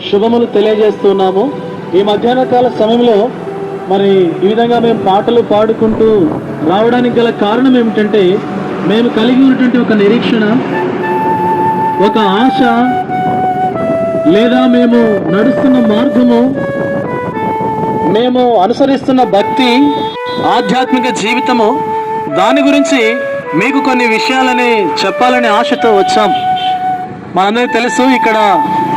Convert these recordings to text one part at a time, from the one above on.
శుభములు తెలియజేస్తున్నాము. ఈ మధ్యాహ్న కాల సమయంలో మరి ఈ విధంగా మేము పాటలు పాడుకుంటూ రావడానికి గల కారణం ఏమిటంటే, మేము కలిగి ఉన్నటువంటి ఒక నిరీక్షణ, ఒక ఆశ, లేదా మేము నడుస్తున్న మార్గము, మేము అనుసరిస్తున్న భక్తి, ఆధ్యాత్మిక జీవితము, దాని గురించి మీకు కొన్ని విషయాలని చెప్పాలనే ఆశతో వచ్చాం. మనందరికీ తెలుసు, ఇక్కడ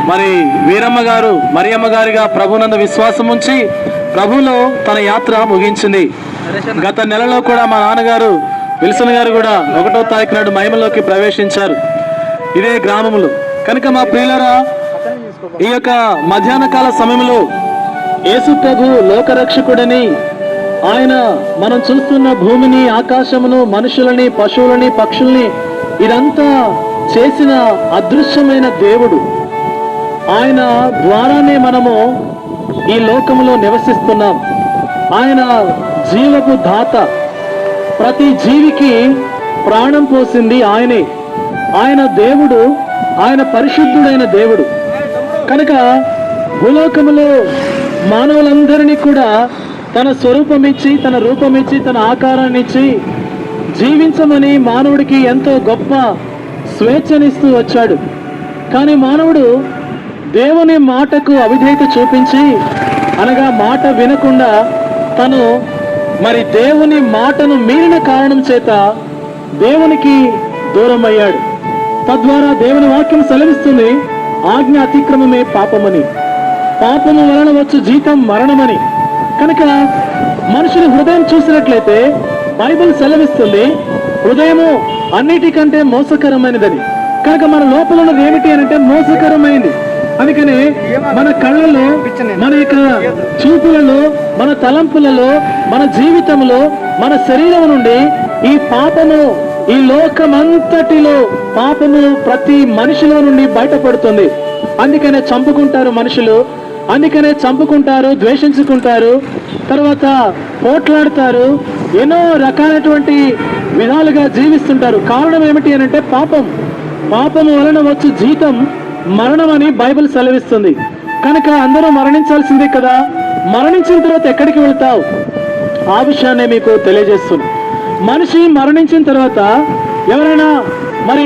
మరి వీరమ్మ గారు మరియమ్మ గారిగా ప్రభునందు విశ్వాసం ఉంచి ప్రభులో తన యాత్ర ముగించింది. గత నెలలో కూడా మా నాన్నగారు విల్సన్ గారు కూడా 1వ తారీఖు నాడు మహిమలోకి ప్రవేశించారు ఇదే గ్రామంలో. కనుక మా ప్రియులరా, ఈ యొక్క మధ్యాహ్న కాల సమయంలో యేసు ప్రభు లోకరక్షకుడని, ఆయన మనం చూస్తున్న భూమిని, ఆకాశమును, మనుషులని, పశువులని, పక్షుల్ని ఇదంతా చేసిన అదృశ్యమైన దేవుడు. ఆయన ద్వారానే మనము ఈ లోకములో నివసిస్తున్నాం. ఆయన జీవపు దాత, ప్రతి జీవికి ప్రాణం పోసింది ఆయనే. ఆయన దేవుడు, ఆయన పరిశుద్ధుడైన దేవుడు. కనుక భూలోకములో మానవులందరినీ కూడా తన స్వరూపమిచ్చి, తన రూపమిచ్చి, తన ఆకారాన్ని ఇచ్చి జీవించమని మానవుడికి ఎంతో గొప్ప స్వేచ్ఛనిస్తూ వచ్చాడు. కానీ మానవుడు దేవుని మాటకు అవిధేయత చూపించి, అనగా మాట వినకుండా తను మరి దేవుని మాటను మీరిన కారణం చేత దేవునికి దూరం అయ్యాడు. తద్వారా దేవుని వాక్యం సెలవిస్తుంది, ఆజ్ఞ అతిక్రమమే పాపమని, పాపము వలన వచ్చు జీతం మరణమని. కనుక మనుషుని హృదయం చూసినట్లయితే బైబిల్ సెలవిస్తుంది, హృదయము అన్నిటికంటే మోసకరమైనదని. కనుక మన లోపల ఉన్నది ఏమిటి అని అంటే మోసకరమైంది. అందుకనే మన కళ్ళలో, మన యొక్క చూపులలో, మన తలంపులలో, మన జీవితంలో, మన శరీరం నుండి ఈ పాపము, ఈ లోకమంతటిలో పాపము ప్రతి మనిషిలో నుండి బయటపడుతుంది. అందుకనే చంపుకుంటారు మనుషులు, అందుకనే చంపుకుంటారు, ద్వేషించుకుంటారు, తర్వాత పోట్లాడతారు, ఎన్నో రకాలైనటువంటి విధాలుగా జీవిస్తుంటారు. కారణం ఏమిటి అని అంటే పాపం. పాపము వలన వచ్చు జీతం మరణం అని బైబిల్ సెలవిస్తుంది. కనుక అందరూ మరణించాల్సిందే కదా. మరణించిన తర్వాత ఎక్కడికి వెళ్తావు? ఆ విషయాన్ని మీకు తెలియజేస్తుంది. మనిషి మరణించిన తర్వాత ఎవరైనా మరి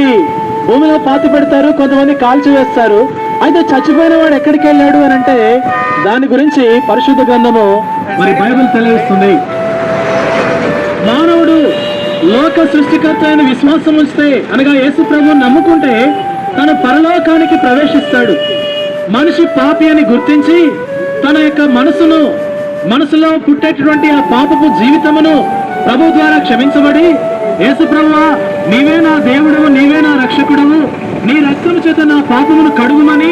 భూమిలో పాతి పెడతారు, కొంతమంది కాల్చివేస్తారు. అయితే చచ్చిపోయిన వాడు ఎక్కడికి వెళ్ళాడు అని అంటే దాని గురించి పరిశుద్ధ గ్రంథము మరి బైబిల్ తెలియజేస్తుంది. మానవుడు లోక సృష్టికర్త అయిన విశ్వాసం ఉంచితే, అనగా యేసు ప్రభువుని నమ్ముకుంటే తన పరలోకానికి ప్రవేశిస్తాడు. మనిషి పాపి అని గుర్తించి తన యొక్క మనసులో పుట్టేటటువంటి ఆ పాపపు జీవితమును ప్రభు ద్వారా క్షమించబడి, యేసు ప్రభువా నీవే నా దేవుడవు, నీవే నా రక్షకుడవు, నీ రక్తము చేత నా పాపమును కడుగుమని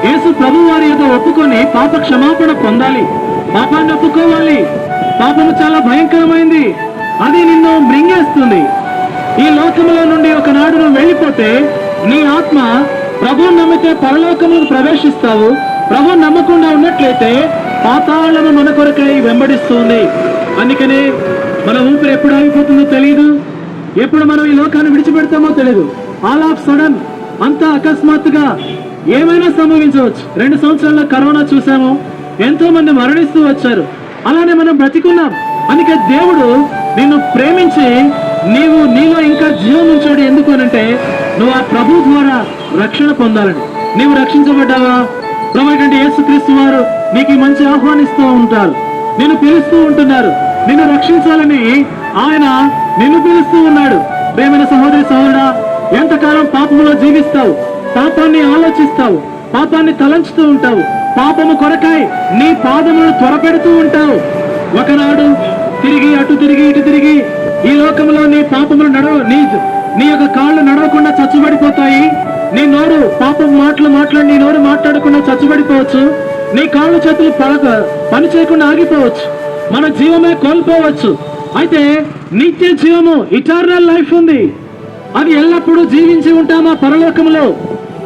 యేసు ప్రభు వారి యొక్క ఒప్పుకొని పాప క్షమాపణ పొందాలి. పాపాన్ని ఒప్పుకోవాలి. పాపము చాలా భయంకరమైంది, అది నిన్ను మృంగేస్తుంది. ఈ లోకములో నుండి ఒకనాడు నువ్వు వెళ్ళిపోతే నీ ఆత్మ ప్రభువుని నమ్మితే పరలోకములకు ప్రవేశిస్తావు. ప్రభువుని నమ్మకుండా ఉన్నట్లయితే పాతాళము మన కొరకై వెంబడిస్తుంది. అందుకనే మన ఊపిరి ఎప్పుడు ఆగిపోతుందో తెలియదు, ఎప్పుడు మనం ఈ లోకాన్ని విడిచిపెడతామో తెలియదు. ఆల్ ఆఫ్ సడన్, అంతా అకస్మాత్తుగా ఏమైనా సంభవించవచ్చు. 2 సంవత్సరాల్లో కరోనా చూసాము, ఎంతో మంది మరణిస్తూ వచ్చారు. అలానే మనం బ్రతికున్నాం. అందుకే దేవుడు నిన్ను ప్రేమించి నీలో ఇంకా జీవం ఉంచాడు. ఎందుకు అనంటే నువ్వు ఆ ప్రభు ద్వారా రక్షణ పొందాలని. నీవు రక్షించబడ్డావా? ప్రభు ఏంటంటే యేసుక్రీస్తు వారు నీకు మంచి ఆహ్వానిస్తూ ఉంటారు, నిన్ను పిలుస్తూ ఉంటున్నారు. నిన్ను రక్షించాలని ఆయన నిన్ను పిలుస్తూ ఉన్నాడు. ప్రేమైన సహోదరి సహోదరుడా, ఎంతకాలం పాపములో జీవిస్తావు? పాపాన్ని ఆలోచిస్తావు, పాపాన్ని తలంచుతూ ఉంటావు, పాపము కొరకాయ నీ పాదములను త్వరపెడుతూ ఉంటావు. ఒకనాడు తిరిగి అటు తిరిగి ఇటు తిరిగి ఈ లోకంలో నీ పాపములు నీ యొక్క కాళ్ళు నడవకుండా చచ్చుబడిపోతాయి. నీ నోరు పాపం మాట్లాడి నీ నోరు మాట్లాడకుండా చచ్చుబడిపోవచ్చు. నీ కాళ్ళు చేతులు పని చేయకుండా ఆగిపోవచ్చు. మన జీవమే కోల్పోవచ్చు. అయితే నిత్య జీవము, ఇటర్నల్ లైఫ్ ఉంది. అది ఎల్లప్పుడూ జీవించి ఉంటామా పరలోకములో.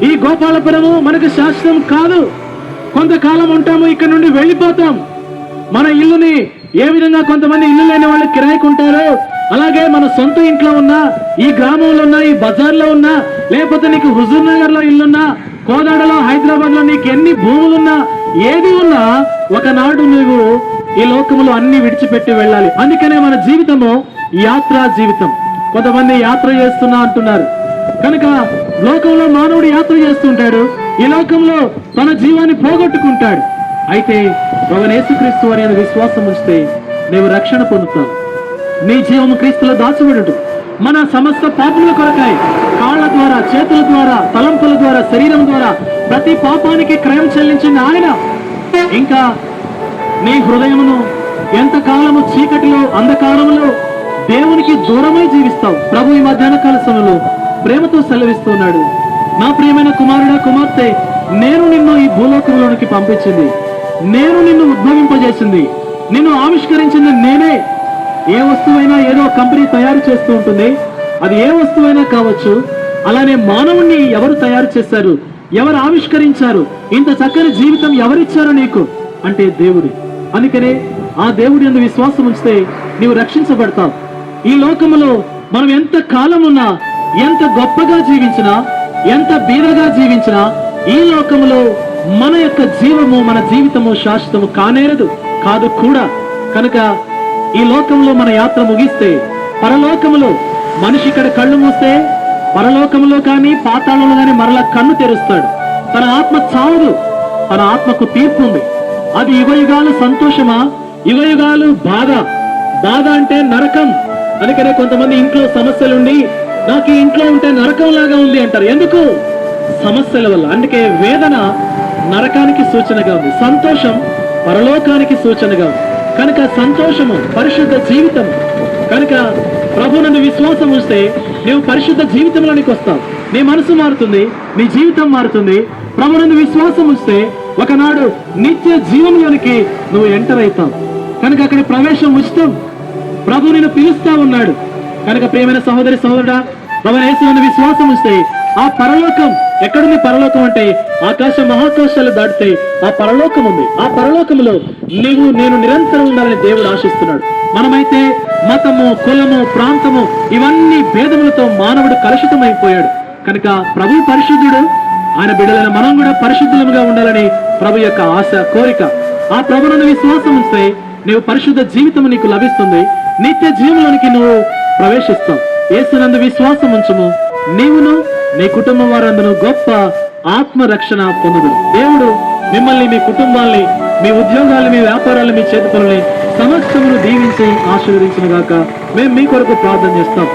ఈ గోపాలపురము మనకు శాశ్వతం కాదు. కొంతకాలం ఉంటాము, ఇక్కడ నుండి వెళ్ళిపోతాం. మన ఇల్లుని ఏ విధంగా కొంతమంది ఇల్లు లేని వాళ్ళు కిరాయికుంటారో, అలాగే మన సొంత ఇంట్లో ఉన్నా, ఈ గ్రామంలో ఉన్నా, ఈ బజార్లో ఉన్నా, లేకపోతే నీకు హుజూర్ నగర్ లో ఇల్లున్నా, కోదాడలో, హైదరాబాద్ లో నీకు ఎన్ని భూములున్నా, ఏది ఉన్నా, ఒకనాడు నువ్వు ఈ లోకములో అన్ని విడిచిపెట్టి వెళ్ళాలి. అందుకనే మన జీవితము యాత్రా జీవితం. కొంతమంది యాత్ర చేస్తున్నా అంటున్నారు. కనుక లోకంలో మానవుడు యాత్ర చేస్తుంటాడు, ఈ లోకంలో తన జీవాన్ని పోగొట్టుకుంటాడు. అయితే ప్రభువైన యేసుక్రీస్తు వారి యందు విశ్వాసం ఉంచితే నీవు రక్షణ పొందుతావు. నీ జీవము క్రీస్తులో దాచబడుట. మన సమస్త పాపముల కొరకాయి కాళ్ల ద్వారా, చేతుల ద్వారా, తలంపుల ద్వారా, శరీరం ద్వారా ప్రతి పాపానికి క్రయం చెల్లించింది ఆయన. ఇంకా నీ హృదయమును ఎంతకాలము చీకటిలో, అంధకారములో దేవునికి దూరమై జీవిస్తావు. ప్రభు ఈ మధ్యాహ్న కాల సమయంలో ప్రేమతో సెలవిస్తున్నాడు. నా ప్రియమైన కుమారుడా, కుమార్తె, నేను నిన్ను ఈ భూలోకంలోనికి పంపించింది, నేను నిన్ను ఉద్భవింపజేసింది, నిన్ను ఆవిష్కరించింది నేనే. ఏ వస్తువైనా ఏదో కంపెనీ తయారు చేస్తూ ఉంటుంది, అది ఏ వస్తువైనా కావచ్చు. అలానే మానవుణ్ణి ఎవరు తయారు చేశారు, ఎవరు ఆవిష్కరించారు, ఇంత చక్కని జీవితం ఎవరిచ్చారు నీకు అంటే దేవుడు. అందుకనే ఆ దేవుడి యందు విశ్వాసం ఉంచితే నీవు రక్షించబడతావు. ఈ లోకములో మనం ఎంత కాలం ఉన్నా, ఎంత గొప్పగా జీవించినా, ఎంత బీదగా జీవించినా, ఈ లోకములో మన యొక్క జీవము, మన జీవితము శాశ్వతము కానేరదు, కాదు కూడా. కనుక ఈ లోకంలో మన యాత్ర ముగిస్తే పరలోకములో మనిషి ఇక్కడ కళ్ళు మూస్తే పరలోకములో కానీ పాతాళంలో కానీ మరలా కన్ను తెరుస్తాడు. తన ఆత్మ చావదు, తన ఆత్మకు తీర్పు ఉంది. అది యుగయుగాలు సంతోషమా, యుగయుగాలు బాధ. బాధ అంటే నరకం. అందుకనే కొంతమంది ఇంట్లో సమస్యలుండి నాకు ఈ ఇంట్లో ఉంటే నరకం లాగా ఉంది అంటారు. ఎందుకు? సమస్యల వల్ల. అందుకే వేదన నరకానికి సూచనగా ఉంది, సంతోషం పరలోకానికి సూచనగా ఉంది. కనుక సంతోషము పరిశుద్ధ జీవితం. కనుక ప్రభువునందు విశ్వాసం ఉంచితే నీవు పరిశుద్ధ జీవితంలోనికి వస్తావు. నీ మనసు మారుతుంది, నీ జీవితం మారుతుంది. ప్రభువునందు విశ్వాసం ఉంచితే ఒకనాడు నిత్య జీవంలోనికి నువ్వు ఎంటర్ అవుతావు. కనుక అక్కడ ప్రవేశం ఉచితం. ప్రభు నిన్ను పిలుస్తా ఉన్నాడు. కనుక ప్రియమైన సహోదరి, సహోదరుడా, ప్రభువైన యేసునందు విశ్వాసం ఉంచితే ఆ పరలోకం ఎక్కడుంది? పరలోకం అంటే ఆకాశ మహాకాశాలు దాటితే ఆ పరలోకం ఉంది. ఆ పరలోకములో నీవు నేను నిరంతరం ఉండాలని దేవుడు ఆశిస్తున్నాడు. మనమైతే మతము, కులము, ప్రాంతము ఇవన్నీ భేదములతో మానవుడు కలుషితమైపోయాడు. కనుక ప్రభు పరిశుద్ధుడు, ఆయన బిడ్డలైన మనం కూడా పరిశుద్ధులుగా ఉండాలని ప్రభు యొక్క ఆశ, కోరిక. ఆ ప్రభువునందు విశ్వాసం ఉంచితే నీవు పరిశుద్ధ జీవితం నీకు లభిస్తుంది. నిత్య జీవంలోనికి నువ్వు ప్రవేశిస్తావు. యేసునందు విశ్వాసం ఉంచుము, నీవును నీ కుటుంబం వారందరూ గొప్ప ఆత్మరక్షణ పొందుదు. దేవుడు మిమ్మల్ని, మీ కుటుంబాల్ని, మీ ఉద్యోగాలు, మీ వ్యాపారాలు, మీ చేతి పనుల్ని సమస్తమును దీవించి ఆశీర్వదించును గాక. మేము మీ కొరకు ప్రార్థన చేస్తాం.